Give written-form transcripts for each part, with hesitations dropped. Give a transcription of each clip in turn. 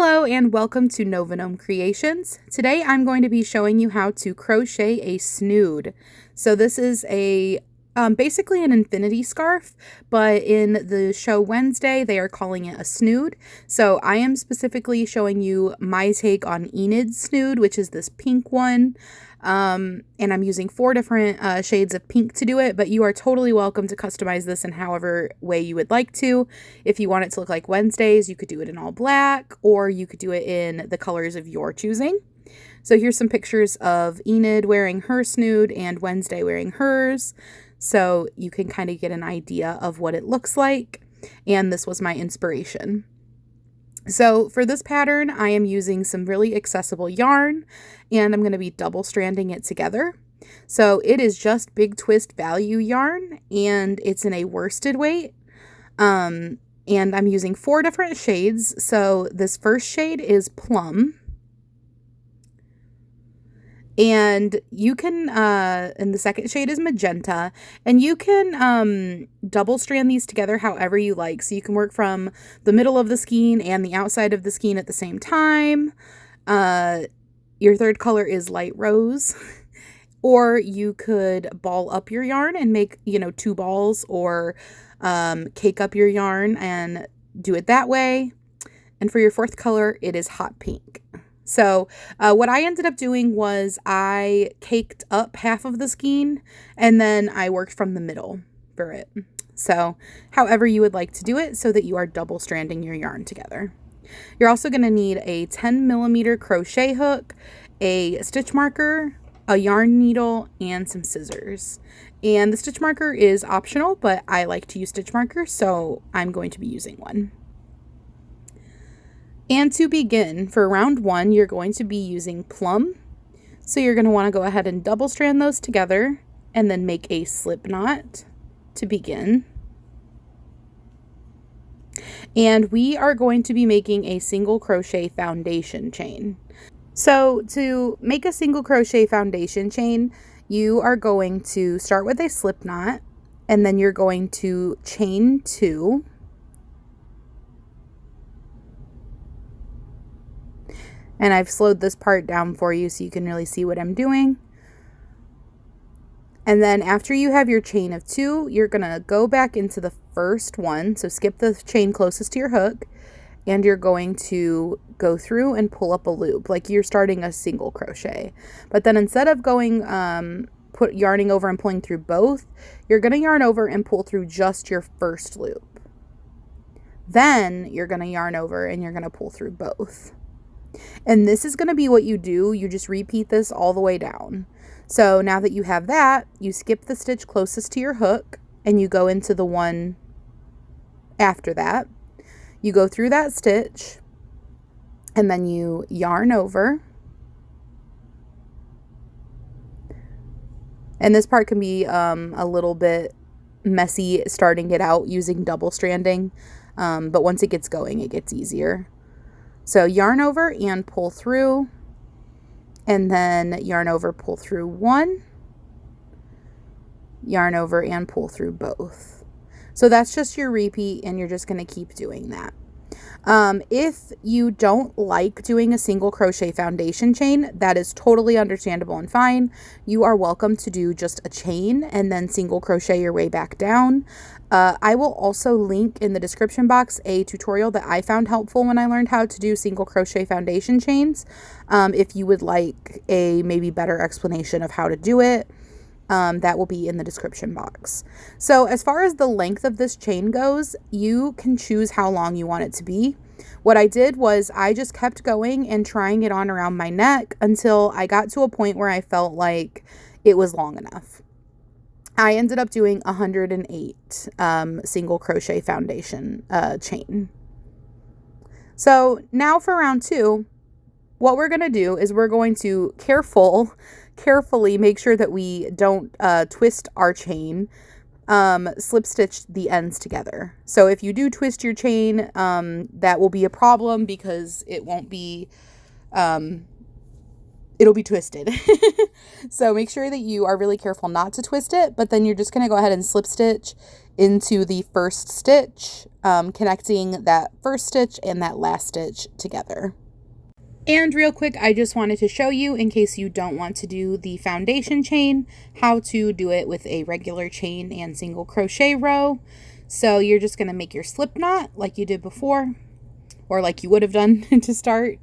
Hello and welcome to Nova Gnome Creations. Today I'm going to be showing you how to crochet a snood. So this is a basically an infinity scarf, but in the show Wednesday they are calling it a snood. So I am specifically showing you my take on Enid's snood, which is this pink one. And I'm using 4 different shades of pink to do it, but you are totally welcome to customize this in however way you would like to. If you want it to look like Wednesday's, you could do it in all black, or you could do it in the colors of your choosing. So here's some pictures of Enid wearing her snood and Wednesday wearing hers, so you can kind of get an idea of what it looks like, and this was my inspiration. So for this pattern, I am using some really accessible yarn, and I'm going to be double stranding it together. So it is just Big Twist value yarn, and it's in a worsted weight. And I'm using 4 different shades. So this first shade is Plum. And you can, and the second shade is Magenta, and you can double strand these together however you like. So you can work from the middle of the skein and the outside of the skein at the same time. Your third color is Light Rose, or you could ball up your yarn and make, 2 balls, or cake up your yarn and do it that way. And for your 4th color, it is Hot Pink. So what I ended up doing was I caked up half of the skein and then I worked from the middle for it. So however you would like to do it so that you are double stranding your yarn together. You're also going to need a 10mm crochet hook, a stitch marker, a yarn needle, and some scissors. And the stitch marker is optional, but I like to use stitch markers, so I'm going to be using one. And to begin, for round 1, you're going to be using Plum. So you're going to want to go ahead and double strand those together and then make a slip knot to begin. And we are going to be making a single crochet foundation chain. So to make a single crochet foundation chain, you are going to start with a slip knot, and then you're going to chain 2. And I've slowed this part down for you so you can really see what I'm doing. And then after you have your chain of 2, you're going to go back into the first one. So skip the chain closest to your hook. And you're going to go through and pull up a loop like you're starting a single crochet. But then instead of going, yarning over and pulling through both, you're going to yarn over and pull through just your first loop. Then you're going to yarn over and you're going to pull through both. And this is going to be what you do. You just repeat this all the way down. So now that you have that, you skip the stitch closest to your hook and you go into the one after that. You go through that stitch and then you yarn over. And this part can be a little bit messy starting it out using double stranding. But once it gets going, it gets easier. So yarn over and pull through, and then yarn over, pull through 1, yarn over and pull through both. So that's just your repeat, and you're just going to keep doing that. If you don't like doing a single crochet foundation chain, that is totally understandable and fine. You are welcome to do just a chain and then single crochet your way back down. I will also link in the description box a tutorial that I found helpful when I learned how to do single crochet foundation chains. If you would like a maybe better explanation of how to do it, that will be in the description box. So as far as the length of this chain goes, you can choose how long you want it to be. What I did was I just kept going and trying it on around my neck until I got to a point where I felt like it was long enough. I ended up doing 108 single crochet foundation chain. So now for round 2, what we're going to do is we're going to carefully make sure that we don't twist our chain, slip stitch the ends together. So if you do twist your chain, that will be a problem because it won't be it'll be twisted. So make sure that you are really careful not to twist it, but then you're just going to go ahead and slip stitch into the first stitch, connecting that first stitch and that last stitch together. And real quick, I just wanted to show you, in case you don't want to do the foundation chain, how to do it with a regular chain and single crochet row. So you're just going to make your slip knot like you did before, or like you would have done to start,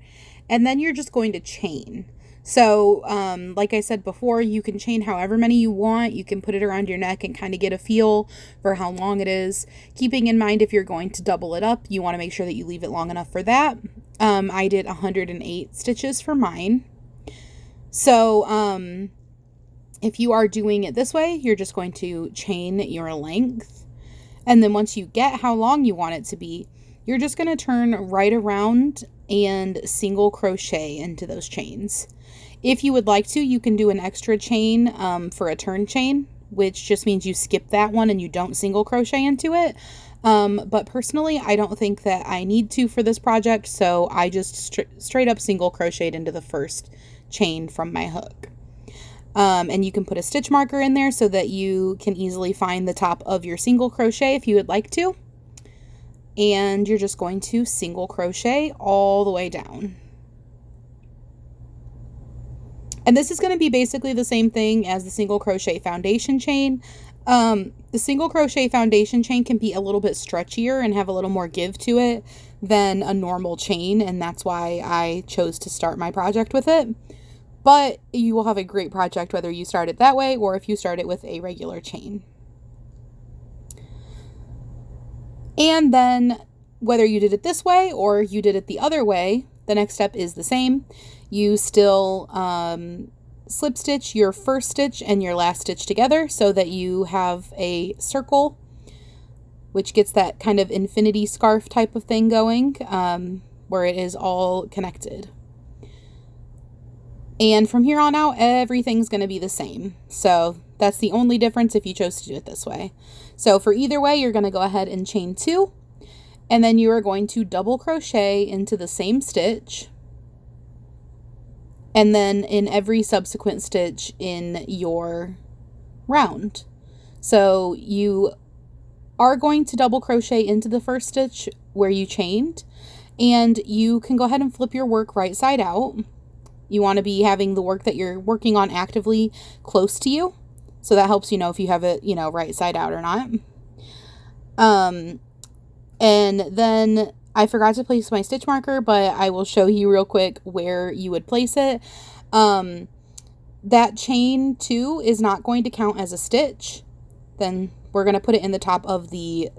and then you're just going to chain. So like I said before, you can chain however many you want. You can put it around your neck and kind of get a feel for how long it is. Keeping in mind, if you're going to double it up, you want to make sure that you leave it long enough for that. I did 108 stitches for mine. So if you are doing it this way, you're just going to chain your length. And then once you get how long you want it to be, you're just going to turn right around and single crochet into those chains. If you would like to, you can do an extra chain for a turn chain, which just means you skip that one and you don't single crochet into it. But personally, I don't think that I need to for this project, so I just straight up single crocheted into the first chain from my hook. And you can put a stitch marker in there so that you can easily find the top of your single crochet if you would like to. And you're just going to single crochet all the way down. And this is going to be basically the same thing as the single crochet foundation chain. The single crochet foundation chain can be a little bit stretchier and have a little more give to it than a normal chain, and that's why I chose to start my project with it. But you will have a great project whether you start it that way or if you start it with a regular chain. And then whether you did it this way or you did it the other way, the next step is the same. You still slip stitch your first stitch and your last stitch together so that you have a circle, which gets that kind of infinity scarf type of thing going, where it is all connected. And from here on out, everything's going to be the same. So that's the only difference if you chose to do it this way. So for either way, you're going to go ahead and chain 2, and then you are going to double crochet into the same stitch, and then in every subsequent stitch in your round. So you are going to double crochet into the first stitch where you chained, and you can go ahead and flip your work right side out. You want to be having the work that you're working on actively close to you, so that helps you know if you have it, right side out or not. And then I forgot to place my stitch marker, but I will show you real quick where you would place it. That chain 2 is not going to count as a stitch. Then we're going to put it in the top of the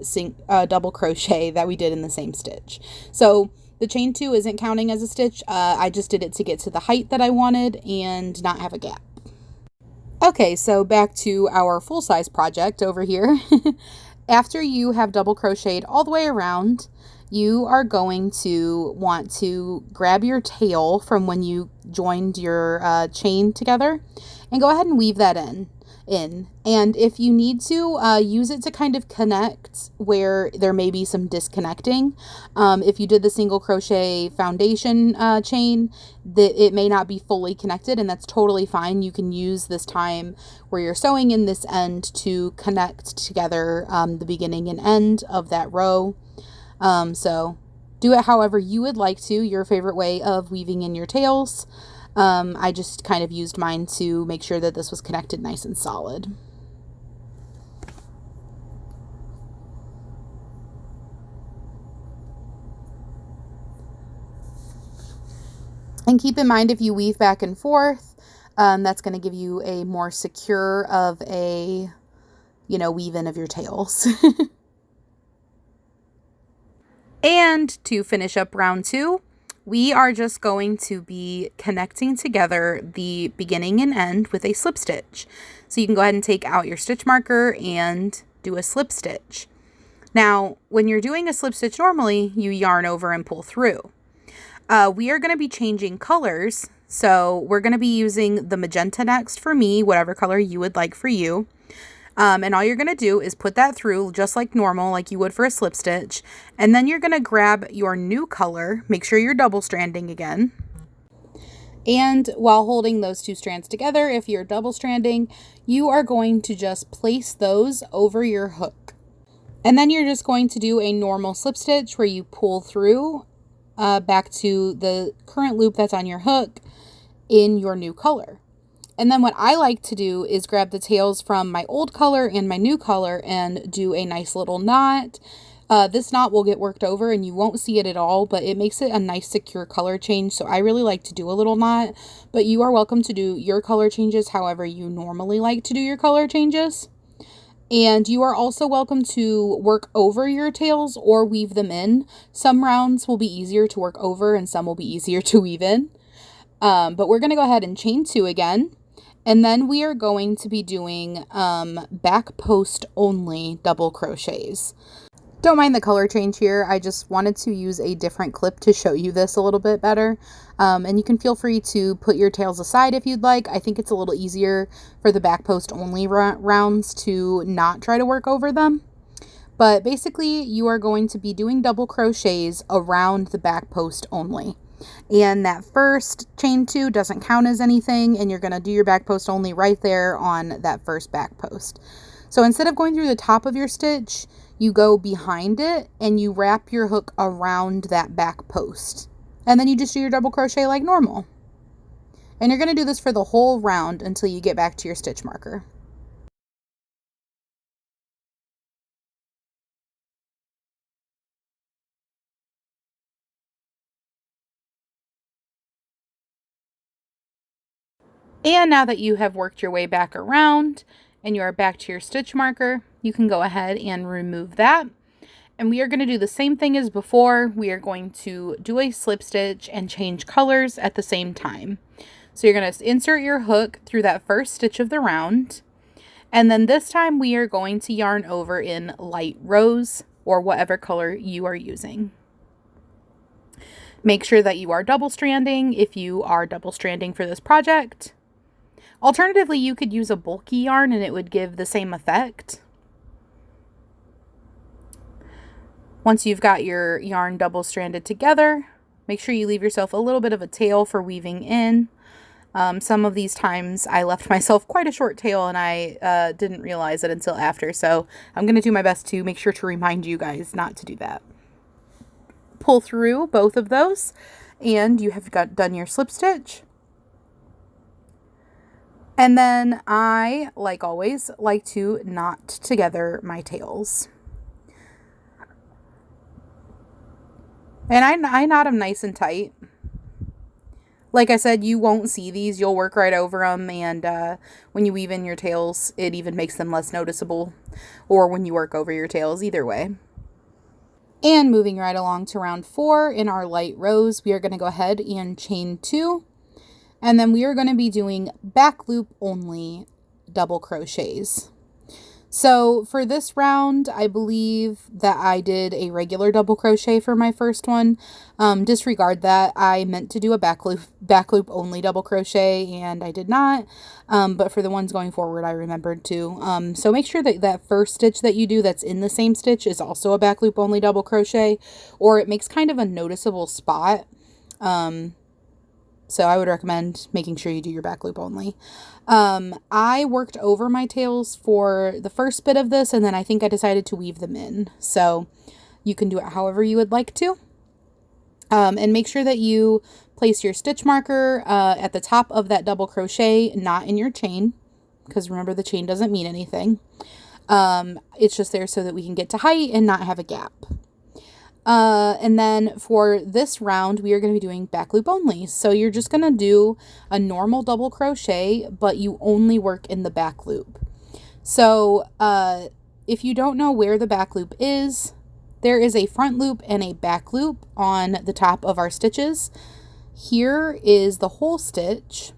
double crochet that we did in the same stitch. So the chain 2 isn't counting as a stitch. I just did it to get to the height that I wanted and not have a gap. Okay, so back to our full-size project over here. After you have double crocheted all the way around, you are going to want to grab your tail from when you joined your chain together and go ahead and weave that in. And if you need to, use it to kind of connect where there may be some disconnecting. If you did the single crochet foundation chain, it may not be fully connected, and that's totally fine. You can use this time where you're sewing in this end to connect together the beginning and end of that row. So do it however you would like to, your favorite way of weaving in your tails. I just kind of used mine to make sure that this was connected nice and solid. And keep in mind, if you weave back and forth, that's going to give you a more secure of a, weave in of your tails. And to finish up round 2, we are just going to be connecting together the beginning and end with a slip stitch. So you can go ahead and take out your stitch marker and do a slip stitch. Now, when you're doing a slip stitch normally, you yarn over and pull through. We are going to be changing colors. So we're going to be using the magenta next for me, whatever color you would like for you. And all you're going to do is put that through just like normal, like you would for a slip stitch. And then you're going to grab your new color, make sure you're double stranding again. And while holding those two strands together, if you're double stranding, you are going to just place those over your hook. And then you're just going to do a normal slip stitch where you pull through back to the current loop that's on your hook in your new color. And then what I like to do is grab the tails from my old color and my new color and do a nice little knot. This knot will get worked over and you won't see it at all, but it makes it a nice secure color change. So I really like to do a little knot, but you are welcome to do your color changes however you normally like to do your color changes. And you are also welcome to work over your tails or weave them in. Some rounds will be easier to work over and some will be easier to weave in. But we're going to go ahead and chain 2 again. And then we are going to be doing back post only double crochets. Don't mind the color change here. I just wanted to use a different clip to show you this a little bit better. And you can feel free to put your tails aside if you'd like. I think it's a little easier for the back post only rounds to not try to work over them. But basically you are going to be doing double crochets around the back post only. And that first chain 2 doesn't count as anything, and you're going to do your back post only right there on that first back post. So instead of going through the top of your stitch, you go behind it and you wrap your hook around that back post. And then you just do your double crochet like normal. And you're going to do this for the whole round until you get back to your stitch marker. And now that you have worked your way back around and you are back to your stitch marker, you can go ahead and remove that. And we are going to do the same thing as before. We are going to do a slip stitch and change colors at the same time. So you're going to insert your hook through that first stitch of the round. And then this time we are going to yarn over in light rose or whatever color you are using. Make sure that you are double stranding if you are double stranding for this project. Alternatively, you could use a bulky yarn and it would give the same effect. Once you've got your yarn double stranded together, make sure you leave yourself a little bit of a tail for weaving in. Some of these times I left myself quite a short tail and I didn't realize it until after. So I'm going to do my best to make sure to remind you guys not to do that. Pull through both of those and you have done your slip stitch. And then I, like always, like to knot together my tails. And I knot them nice and tight. Like I said, you won't see these. You'll work right over them. And when you weave in your tails, it even makes them less noticeable. Or when you work over your tails, either way. And moving right along to round 4 in our light rose, we are going to go ahead and chain 2. And then we are going to be doing back loop only double crochets. So for this round, I believe that I did a regular double crochet for my first one. Disregard that. I meant to do a back loop only double crochet and I did not. But for the ones going forward, I remembered to. So make sure that that first stitch that you do that's in the same stitch is also a back loop only double crochet, or it makes kind of a noticeable spot. So I would recommend making sure you do your back loop only. I worked over my tails for the first bit of this, and then I think I decided to weave them in. So you can do it however you would like to. And make sure that you place your stitch marker at the top of that double crochet, not in your chain, because remember the chain doesn't mean anything. It's just there so that we can get to height and not have a gap. And then for this round, we are going to be doing back loop only. So you're just going to do a normal double crochet, but you only work in the back loop. So, if you don't know where the back loop is, there is a front loop and a back loop on the top of our stitches. Here is the whole stitch.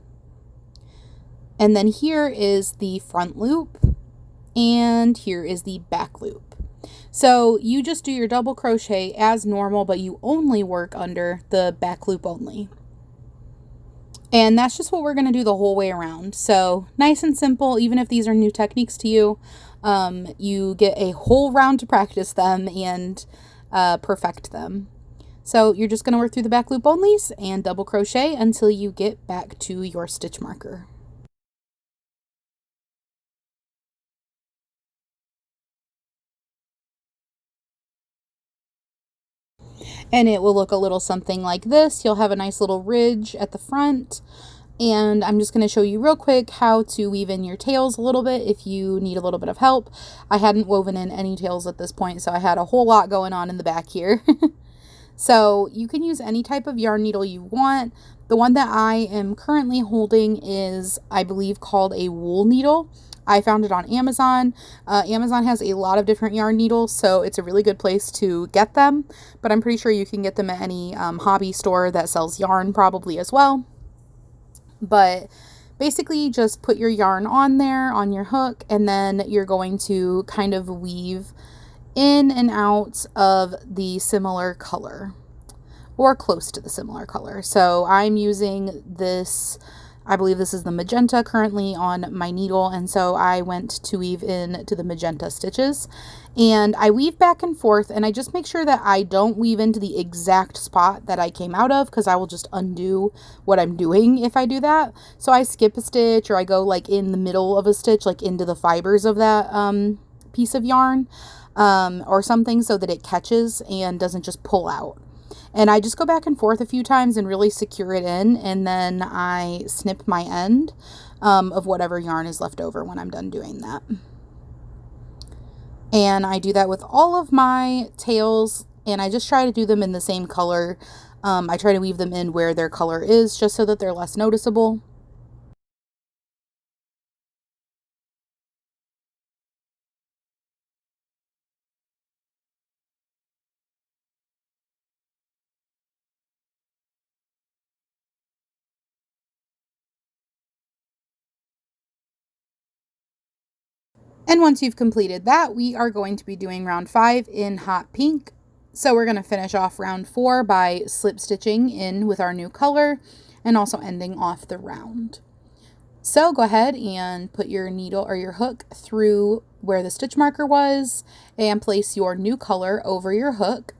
And then here is the front loop. And here is the back loop. So you just do your double crochet as normal, but you only work under the back loop only. And that's just what we're going to do the whole way around. So nice and simple, even if these are new techniques to you, you get a whole round to practice them and perfect them. So you're just going to work through the back loop onlys and double crochet until you get back to your stitch marker. And it will look a little something like this. You'll have a nice little ridge at the front. And I'm just going to show you real quick how to weave in your tails a little bit if you need a little bit of help. I hadn't woven in any tails at this point, so I had a whole lot going on in the back here. So you can use any type of yarn needle you want. The one that I am currently holding is, I believe, called a wool needle. I found it on Amazon. Amazon has a lot of different yarn needles, so it's a really good place to get them. But I'm pretty sure you can get them at any hobby store that sells yarn probably as well. But basically just put your yarn on there on your hook, and then you're going to kind of weave in and out of the similar color or close to the similar color. So I'm using this, I believe this is the magenta currently on my needle, and so I went to weave in to the magenta stitches, and I weave back and forth, and I just make sure that I don't weave into the exact spot that I came out of, because I will just undo what I'm doing if I do that. So I skip a stitch, or I go like in the middle of a stitch, like into the fibers of that piece of yarn or something, so that it catches and doesn't just pull out. And I just go back and forth a few times and really secure it in, and then I snip my end of whatever yarn is left over when I'm done doing that. And I do that with all of my tails, and I just try to do them in the same color. I try to weave them in where their color is, just so that they're less noticeable. And once you've completed that, we are going to be doing round 5 in hot pink. So we're going to finish off round 4 by slip stitching in with our new color and also ending off the round. So go ahead and put your needle or your hook through where the stitch marker was and place your new color over your hook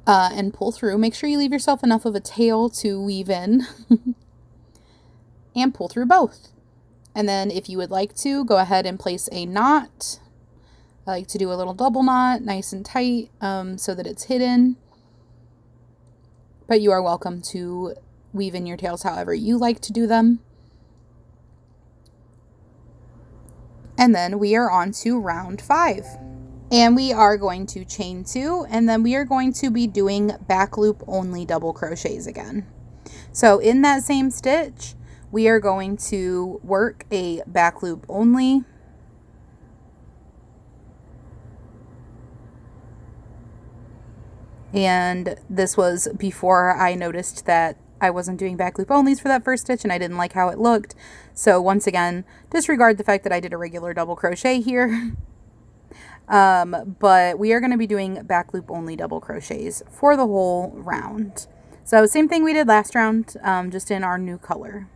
and pull through. Make sure you leave yourself enough of a tail to weave in and pull through both. And then if you would like to, go ahead and place a knot. I like to do a little double knot, nice and tight, so that it's hidden. But you are welcome to weave in your tails however you like to do them. And then we are on to round 5. And we are going to chain 2, and then we are going to be doing back loop only double crochets again. So in that same stitch, we are going to work a back loop only, and this was before I noticed that I wasn't doing back loop onlys for that first stitch and I didn't like how it looked. So once again, disregard the fact that I did a regular double crochet here. But we are going to be doing back loop only double crochets for the whole round. So same thing we did last round, just in our new color.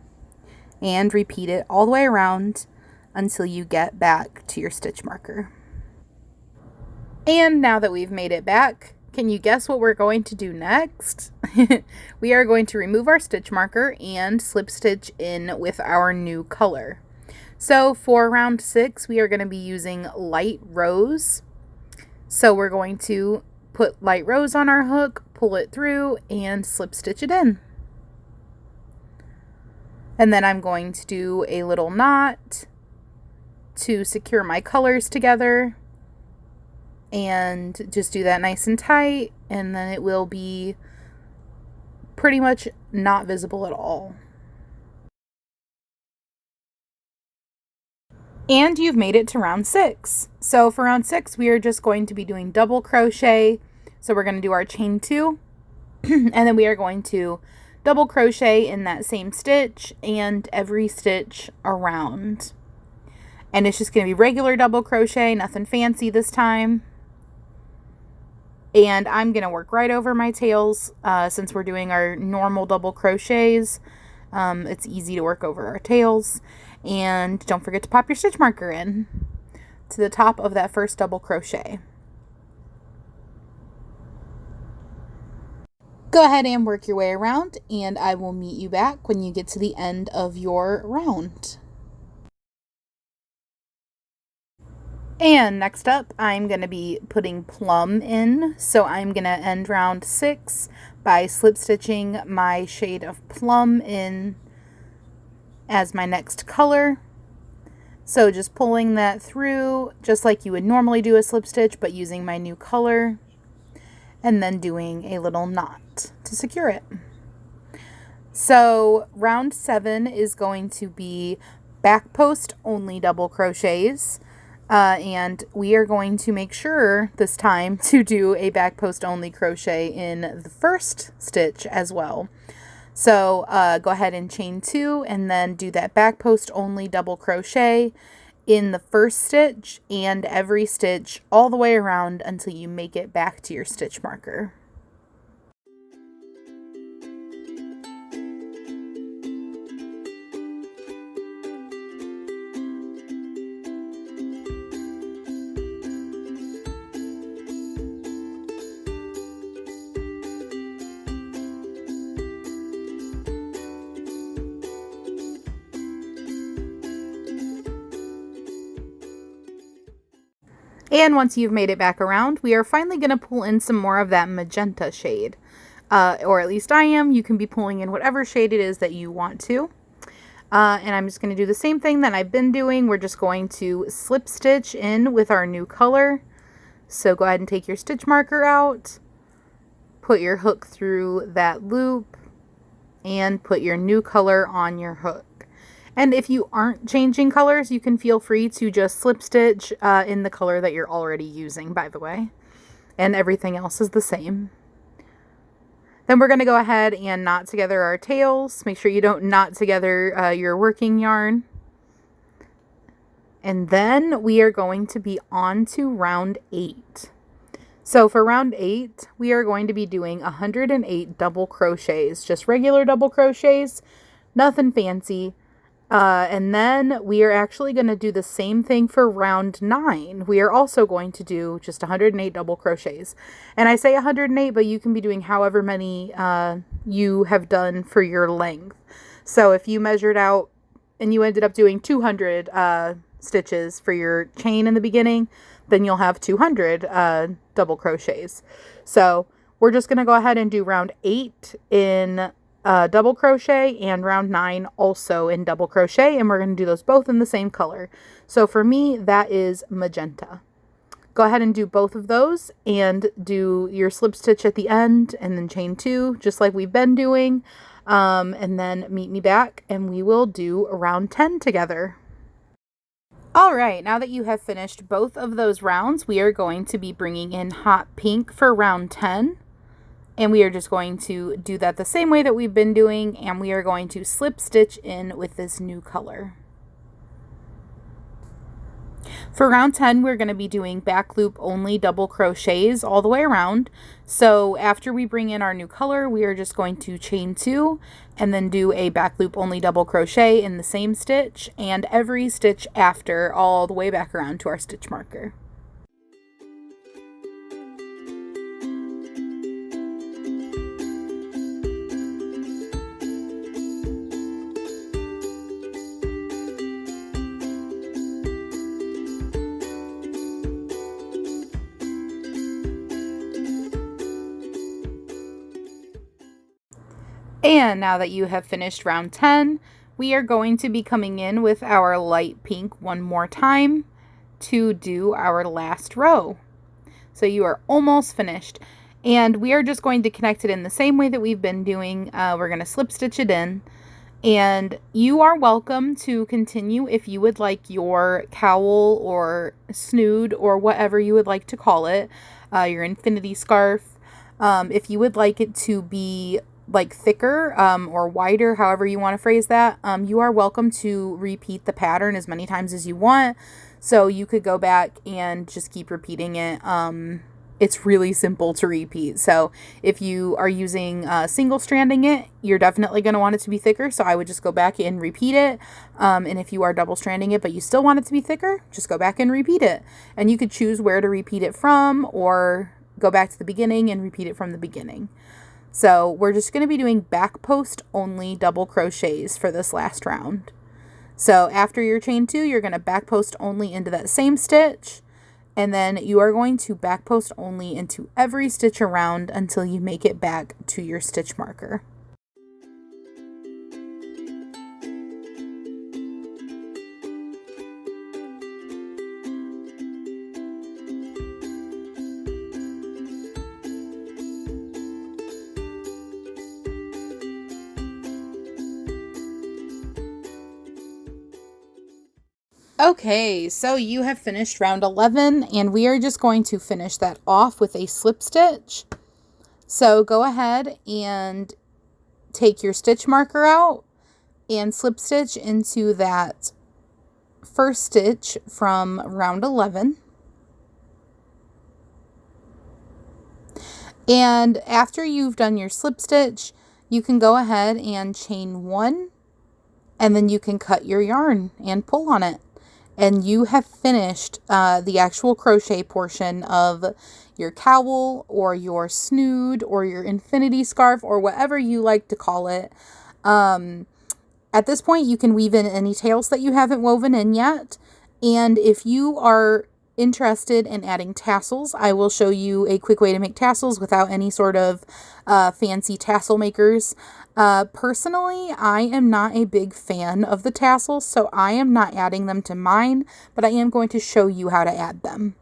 And repeat it all the way around until you get back to your stitch marker. And now that we've made it back, can you guess what we're going to do next? We are going to remove our stitch marker and slip stitch in with our new color. So for round 6, we are going to be using light rose. So we're going to put light rose on our hook, pull it through, and slip stitch it in. And then I'm going to do a little knot to secure my colors together and just do that nice and tight, and then it will be pretty much not visible at all. And you've made it to round 6. So for round 6, we are just going to be doing double crochet. So we're going to do our chain 2 and then we are going to double crochet in that same stitch and every stitch around. And it's just going to be regular double crochet, nothing fancy this time. And I'm going to work right over my tails since we're doing our normal double crochets. It's easy to work over our tails. And don't forget to pop your stitch marker in to the top of that first double crochet. Go ahead and work your way around, and I will meet you back when you get to the end of your round. And next up, I'm going to be putting plum in. So I'm going to end round 6 by slip stitching my shade of plum in as my next color. So just pulling that through just like you would normally do a slip stitch, but using my new color, and then doing a little knot to secure it. So round 7 is going to be back post only double crochets. And we are going to make sure this time to do a back post only crochet in the first stitch as well. So go ahead and chain 2 and then do that back post only double crochet in the first stitch and every stitch all the way around until you make it back to your stitch marker. And once you've made it back around, we are finally going to pull in some more of that magenta shade. Or at least I am. You can be pulling in whatever shade it is that you want to. And I'm just going to do the same thing that I've been doing. We're just going to slip stitch in with our new color. So go ahead and take your stitch marker out. Put your hook through that loop. And put your new color on your hook. And if you aren't changing colors, you can feel free to just slip stitch in the color that you're already using, by the way. And everything else is the same. Then we're going to go ahead and knot together our tails. Make sure you don't knot together your working yarn. And then we are going to be on to round 8. So for round 8, we are going to be doing 108 double crochets, just regular double crochets, nothing fancy. And then we are actually going to do the same thing for round 9. We are also going to do just 108 double crochets. And I say 108, but you can be doing however many you have done for your length. So if you measured out and you ended up doing 200 stitches for your chain in the beginning, then you'll have 200 double crochets. So we're just going to go ahead and do round 8 in double crochet and round 9 also in double crochet, and we're going to do those both in the same color. So for me, that is magenta. Go ahead and do both of those and do your slip stitch at the end and then chain 2 just like we've been doing, and then meet me back and we will do round 10 together. All right, now that you have finished both of those rounds, we are going to be bringing in hot pink for round 10. And we are just going to do that the same way that we've been doing, and we are going to slip stitch in with this new color. For round 10, we're going to be doing back loop only double crochets all the way around. So after we bring in our new color, we are just going to chain 2 and then do a back loop only double crochet in the same stitch and every stitch after all the way back around to our stitch marker. And now that you have finished round 10, we are going to be coming in with our light pink one more time to do our last row. So you are almost finished. And we are just going to connect it in the same way that we've been doing. We're going to slip stitch it in. And you are welcome to continue if you would like your cowl or snood or whatever you would like to call it, your infinity scarf. If you would like it to be like thicker or wider, however you want to phrase that, you are welcome to repeat the pattern as many times as you want. So you could go back and just keep repeating it. It's really simple to repeat. So if you are using single stranding it, you're definitely going to want it to be thicker. So I would just go back and repeat it. And if you are double stranding it, but you still want it to be thicker, just go back and repeat it. And you could choose where to repeat it from or go back to the beginning and repeat it from the beginning. So we're just going to be doing back post only double crochets for this last round. So after your chain 2, you're going to back post only into that same stitch, and then you are going to back post only into every stitch around until you make it back to your stitch marker. Okay, so you have finished round 11, and we are just going to finish that off with a slip stitch. So go ahead and take your stitch marker out and slip stitch into that first stitch from round 11. And after you've done your slip stitch, you can go ahead and chain 1, and then you can cut your yarn and pull on it. And you have finished the actual crochet portion of your cowl or your snood or your infinity scarf or whatever you like to call it. At this point, you can weave in any tails that you haven't woven in yet. And if you are interested in adding tassels, I will show you a quick way to make tassels without any sort of fancy tassel makers. Personally, I am not a big fan of the tassels, so I am not adding them to mine, but I am going to show you how to add them.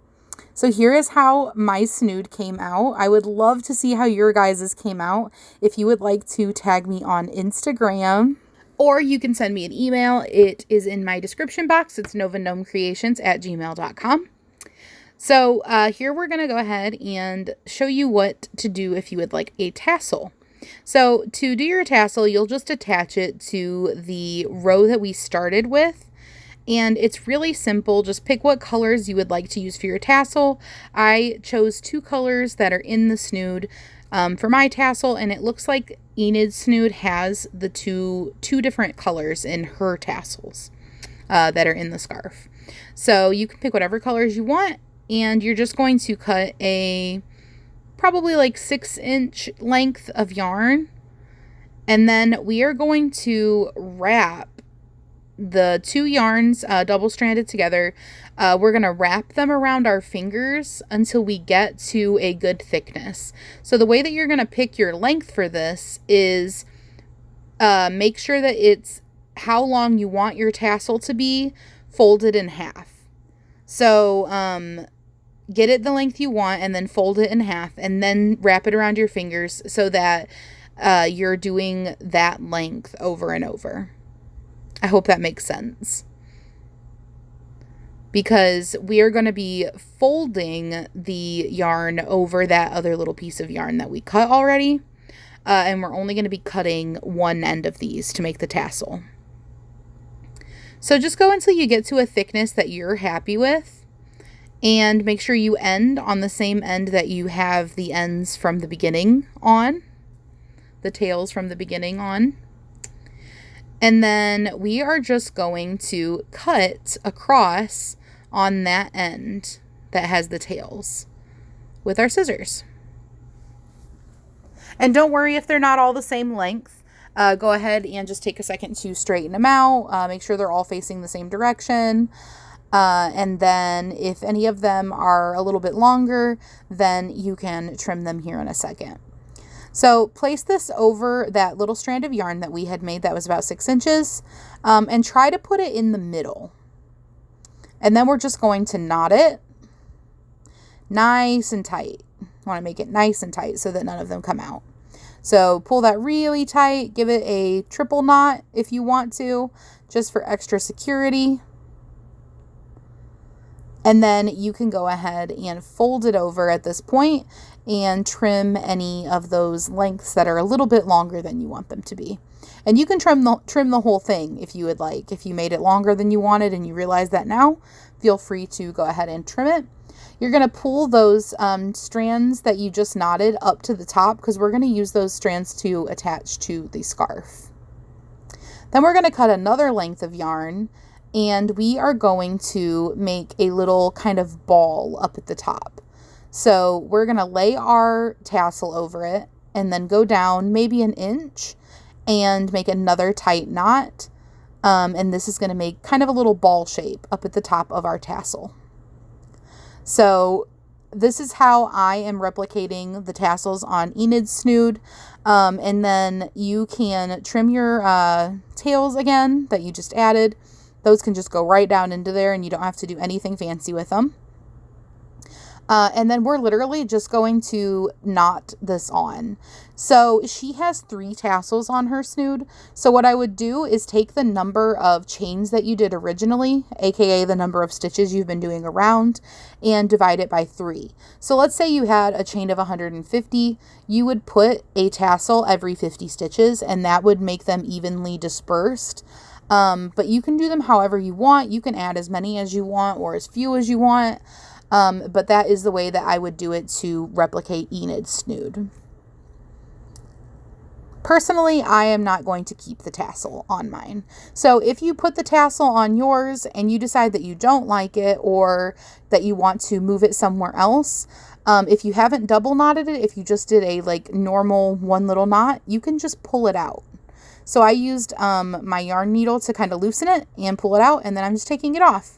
So here is how my snood came out. I would love to see how your guys's came out. If you would like to tag me on Instagram, or you can send me an email. It is in my description box. It's novagnomecreations@gmail.com. So here we're going to go ahead and show you what to do if you would like a tassel. So to do your tassel, you'll just attach it to the row that we started with. And it's really simple. Just pick what colors you would like to use for your tassel. I chose 2 colors that are in the snood for my tassel, and it looks like Enid's snood has the two different colors in her tassels that are in the scarf. So you can pick whatever colors you want, and you're just going to cut a probably like 6-inch length of yarn, and then we are going to wrap the 2 yarns double stranded together. We're going to wrap them around our fingers until we get to a good thickness. So the way that you're going to pick your length for this is make sure that it's how long you want your tassel to be folded in half. So get it the length you want and then fold it in half and then wrap it around your fingers so that you're doing that length over and over. I hope that makes sense. Because we are going to be folding the yarn over that other little piece of yarn that we cut already. And we're only going to be cutting one end of these to make the tassel. So just go until you get to a thickness that you're happy with. And make sure you end on the same end that you have the ends from the beginning on. The tails from the beginning on. And then we are just going to cut across on that end that has the tails with our scissors. And don't worry if they're not all the same length. Go ahead and just take a second to straighten them out. Make sure they're all facing the same direction. And then if any of them are a little bit longer, then you can trim them here in a second. So place this over that little strand of yarn that we had made that was about 6 inches, and try to put it in the middle. And then we're just going to knot it nice and tight. Want to make it nice and tight so that none of them come out. So pull that really tight, give it a triple knot if you want to, just for extra security. And then you can go ahead and fold it over at this point and trim any of those lengths that are a little bit longer than you want them to be. And you can trim the whole thing if you would like. If you made it longer than you wanted and you realize that now, feel free to go ahead and trim it. You're going to pull those strands that you just knotted up to the top because we're going to use those strands to attach to the scarf. Then we're going to cut another length of yarn, and we are going to make a little kind of ball up at the top. So we're going to lay our tassel over it, and then go down maybe an inch and make another tight knot. And this is going to make kind of a little ball shape up at the top of our tassel. So this is how I am replicating the tassels on Enid's Snood. And then you can trim your tails again that you just added. Those can just go right down into there and you don't have to do anything fancy with them. And then we're literally just going to knot this on. So she has 3 tassels on her Snood. So what I would do is take the number of chains that you did originally, aka the number of stitches you've been doing around, and divide it by 3. So let's say you had a chain of 150, you would put a tassel every 50 stitches, and that would make them evenly dispersed. But you can do them however you want. You can add as many as you want or as few as you want. But that is the way that I would do it to replicate Enid's Snood. Personally, I am not going to keep the tassel on mine. So if you put the tassel on yours and you decide that you don't like it or that you want to move it somewhere else, if you haven't double knotted it, if you just did a like normal one little knot, you can just pull it out. So I used my yarn needle to kind of loosen it and pull it out, and then I'm just taking it off.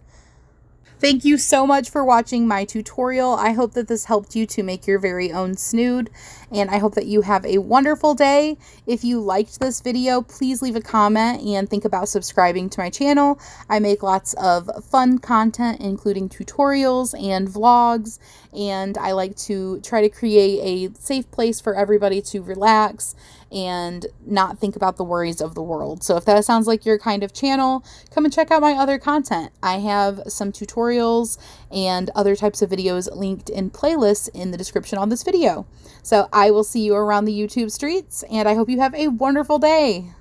Thank you so much for watching my tutorial. I hope that this helped you to make your very own Snood, and I hope that you have a wonderful day. If you liked this video, please leave a comment and think about subscribing to my channel. I make lots of fun content, including tutorials and vlogs, and I like to try to create a safe place for everybody to relax and not think about the worries of the world. So if that sounds like your kind of channel, come and check out my other content. I have some tutorials and other types of videos linked in playlists in the description on this video. So I will see you around the YouTube streets, and I hope you have a wonderful day.